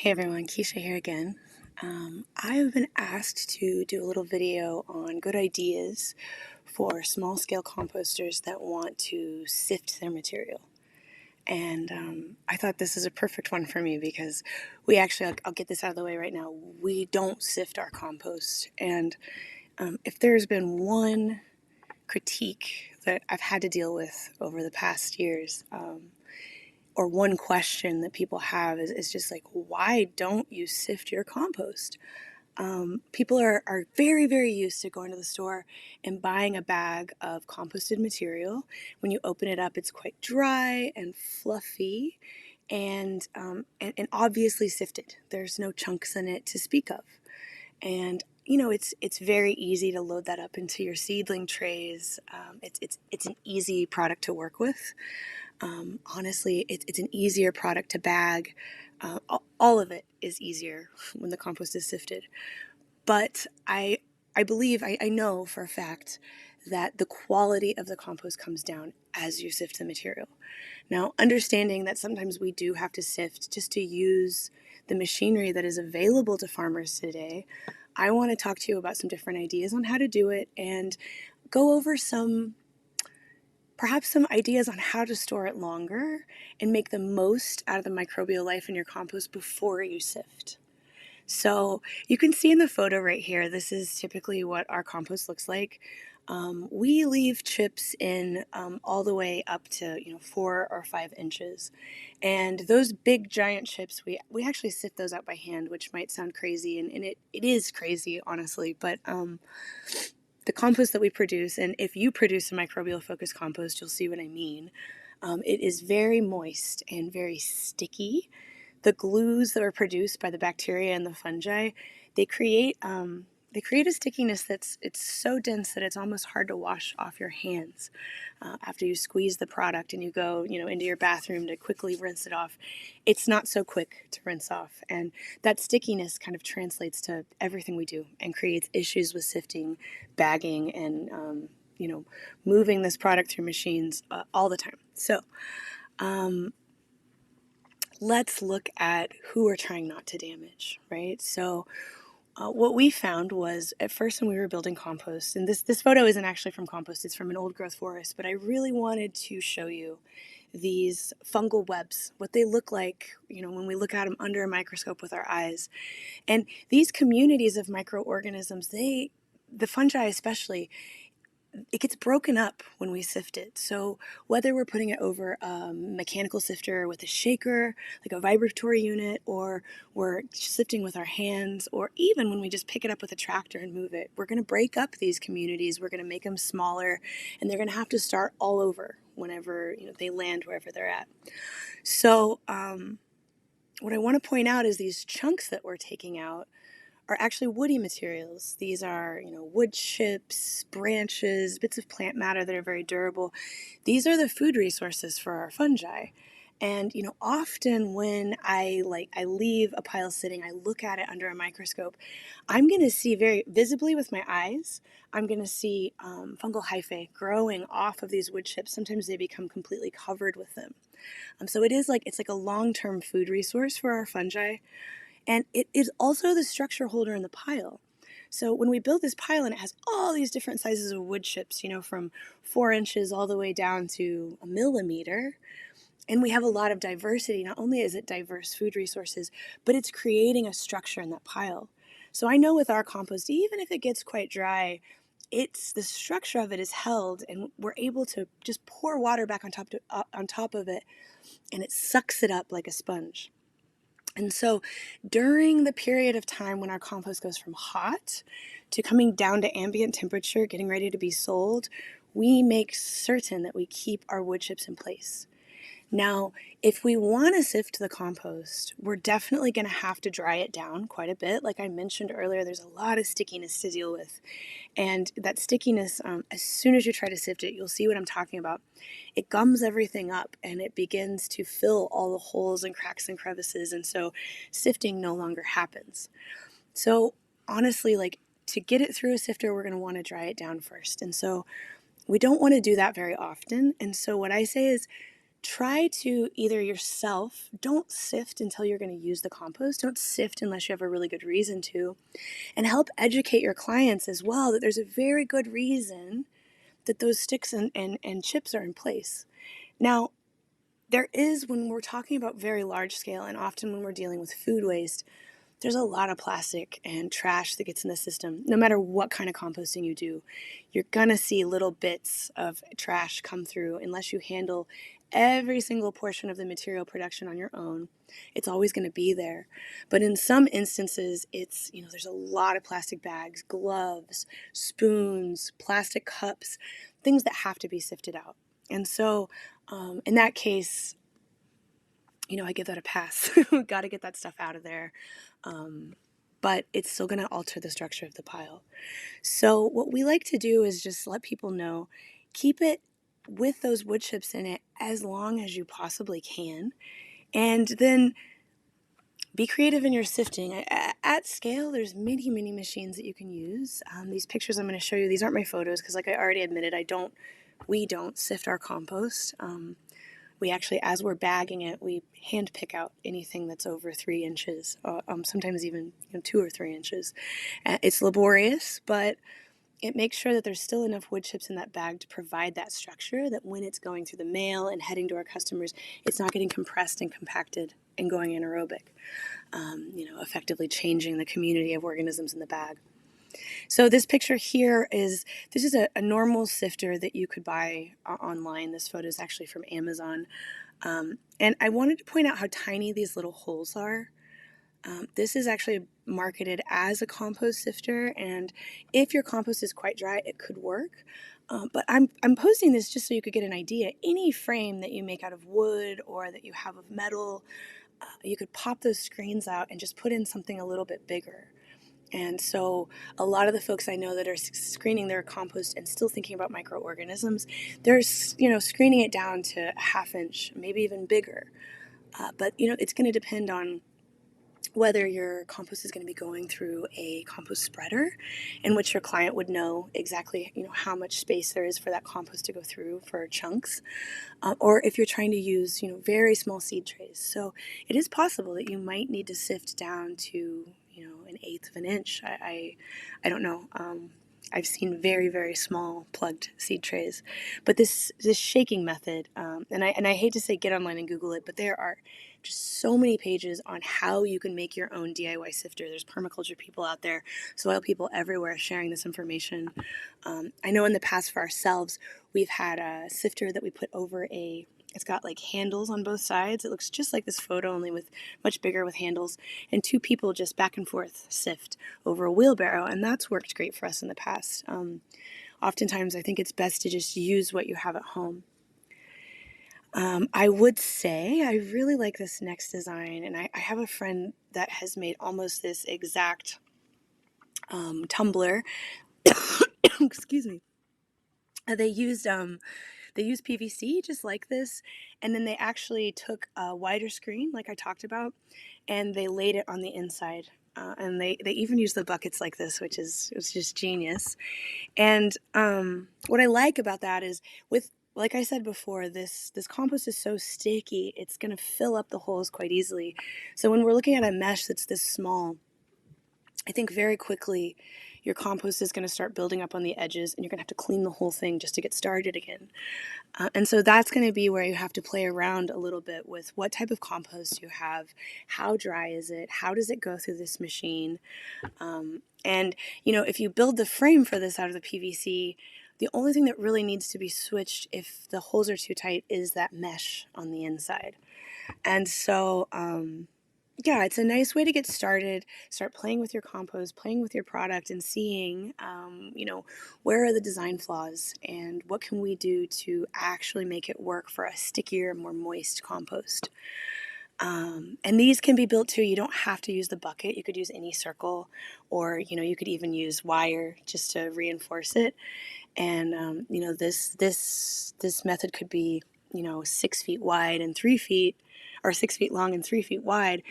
Hey everyone, Keisha here again. I've been asked to do a little video on good ideas for small scale composters that want to sift their material. And I thought this is a perfect one for me because I'll get this out of the way right now. We don't sift our compost. And if there's been one critique that I've had to deal with over the past years, or one question that people have is just like, why don't you sift your compost? People are very, very used to going to the store and buying a bag of composted material. When you open it up, it's quite dry and fluffy and obviously sifted. There's no chunks in it to speak of. And it's very easy to load that up into your seedling trays. It's an easy product to work with. Honestly, it's an easier product to bag. All of it is easier when the compost is sifted. But I know for a fact that the quality of the compost comes down as you sift the material. Now, understanding that sometimes we do have to sift just to use the machinery that is available to farmers today, I want to talk to you about some different ideas on how to do it and go over perhaps some ideas on how to store it longer and make the most out of the microbial life in your compost before you sift. So you can see in the photo right here, this is typically what our compost looks like. We leave chips in all the way up to 4 or 5 inches, and those big giant chips we actually sift those out by hand, which might sound crazy, and it is crazy honestly, but the compost that we produce, and if you produce a microbial focused compost, you'll see what I mean. It is very moist and very sticky. The glues that are produced by the bacteria and the fungi, they create a stickiness it's so dense that it's almost hard to wash off your hands after you squeeze the product and you go into your bathroom to quickly rinse it off. It's not so quick to rinse off, and that stickiness kind of translates to everything we do and creates issues with sifting, bagging, and moving this product through machines all the time. So let's look at who we're trying not to damage, right? So what we found was at first when we were building compost, and this photo isn't actually from compost, it's from an old growth forest, but I really wanted to show you these fungal webs, what they look like, when we look at them under a microscope with our eyes. And these communities of microorganisms, the fungi especially, it gets broken up when we sift it. So whether we're putting it over a mechanical sifter with a shaker, like a vibratory unit, or we're sifting with our hands, or even when we just pick it up with a tractor and move it, we're going to break up these communities. We're going to make them smaller, and they're going to have to start all over whenever they land wherever they're at. So what I want to point out is these chunks that we're taking out are actually woody materials. These are, wood chips, branches, bits of plant matter that are very durable. These are the food resources for our fungi. And, often when I leave a pile sitting, I look at it under a microscope, I'm going to see very visibly with my eyes, I'm going to see fungal hyphae growing off of these wood chips. Sometimes they become completely covered with them. So it's like a long-term food resource for our fungi. And it is also the structure holder in the pile. So when we build this pile and it has all these different sizes of wood chips, from 4 inches all the way down to a millimeter, and we have a lot of diversity, not only is it diverse food resources, but it's creating a structure in that pile. So I know with our compost, even if it gets quite dry, it's the structure of it is held, and we're able to just pour water back on top of it, and it sucks it up like a sponge. And so during the period of time when our compost goes from hot to coming down to ambient temperature, getting ready to be sold, we make certain that we keep our wood chips in place. Now, if we want to sift the compost, we're definitely going to have to dry it down quite a bit. Like I mentioned earlier, there's a lot of stickiness to deal with. And that stickiness, as soon as you try to sift it, you'll see what I'm talking about. It gums everything up and it begins to fill all the holes and cracks and crevices. And so sifting no longer happens. So honestly, to get it through a sifter, we're going to want to dry it down first. And so we don't want to do that very often. And so what I say is, try to either yourself, don't sift until you're going to use the compost, don't sift unless you have a really good reason to, and help educate your clients as well that there's a very good reason that those sticks and chips are in place. Now, there is, when we're talking about very large scale, and often when we're dealing with food waste, there's a lot of plastic and trash that gets in the system. No matter what kind of composting you do, you're gonna see little bits of trash come through unless you handle every single portion of the material production on your own. It's always gonna be there. But in some instances, there's a lot of plastic bags, gloves, spoons, plastic cups, things that have to be sifted out. And so, in that case, I give that a pass. Got to get that stuff out of there. But it's still going to alter the structure of the pile. So what we like to do is just let people know, keep it with those wood chips in it as long as you possibly can. And then be creative in your sifting. At scale, there's many, many machines that you can use. These pictures I'm going to show you, these aren't my photos because like I already admitted, we don't sift our compost. We actually, as we're bagging it, we hand pick out anything that's over 3 inches, sometimes even 2 or 3 inches. It's laborious, but it makes sure that there's still enough wood chips in that bag to provide that structure that when it's going through the mail and heading to our customers, it's not getting compressed and compacted and going anaerobic, effectively changing the community of organisms in the bag. So this picture here this is a normal sifter that you could buy online. This photo is actually from Amazon. And I wanted to point out how tiny these little holes are. This is actually marketed as a compost sifter, and if your compost is quite dry, it could work. But I'm posting this just so you could get an idea. Any frame that you make out of wood or that you have of metal, you could pop those screens out and just put in something a little bit bigger. And so a lot of the folks I know that are screening their compost and still thinking about microorganisms, they're, screening it down to a half inch, maybe even bigger. But it's going to depend on whether your compost is going to be going through a compost spreader, in which your client would know exactly, how much space there is for that compost to go through for chunks, or if you're trying to use, very small seed trays. So it is possible that you might need to sift down to, an eighth of an inch. I don't know. I've seen very, very small plugged seed trays, but this shaking method, and I hate to say get online and Google it, but there are just so many pages on how you can make your own DIY sifter. There's permaculture people out there, soil people everywhere sharing this information. I know in the past for ourselves, we've had a sifter that we put over it's got like handles on both sides. It looks just like this photo, only with much bigger with handles, and 2 people just back and forth sift over a wheelbarrow, and that's worked great for us in the past. Oftentimes, I think it's best to just use what you have at home. I would say I really like this next design, and I have a friend that has made almost this exact tumbler. Excuse me. They used PVC just like this, and then they actually took a wider screen, like I talked about, and they laid it on the inside. And they even used the buckets like this, which was just genius. And what I like about that is, like I said before, this compost is so sticky, it's going to fill up the holes quite easily. So when we're looking at a mesh that's this small, I think very quickly your compost is going to start building up on the edges, and you're going to have to clean the whole thing just to get started again. And so that's going to be where you have to play around a little bit with what type of compost you have, how dry is it, how does it go through this machine. And, if you build the frame for this out of the PVC, the only thing that really needs to be switched if the holes are too tight is that mesh on the inside. And so, yeah, it's a nice way to get started, start playing with your compost, playing with your product, and seeing, where are the design flaws and what can we do to actually make it work for a stickier, more moist compost. And these can be built too. You don't have to use the bucket. You could use any circle, or, you could even use wire just to reinforce it. And, this method could be, 6 feet wide and 3 feet, are 6 feet long and 3 feet wide,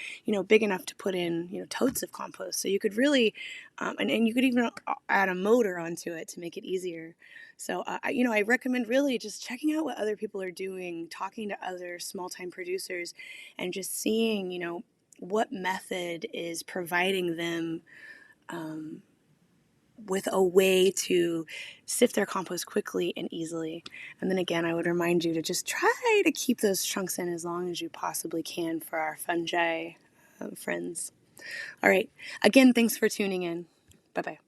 big enough to put in, totes of compost. So you could really, and you could even add a motor onto it to make it easier. So, I recommend really just checking out what other people are doing, talking to other small time producers, and just seeing, what method is providing them um, with a way to sift their compost quickly and easily. And then again, I would remind you to just try to keep those chunks in as long as you possibly can for our fungi friends. All right. Again, thanks for tuning in. Bye bye.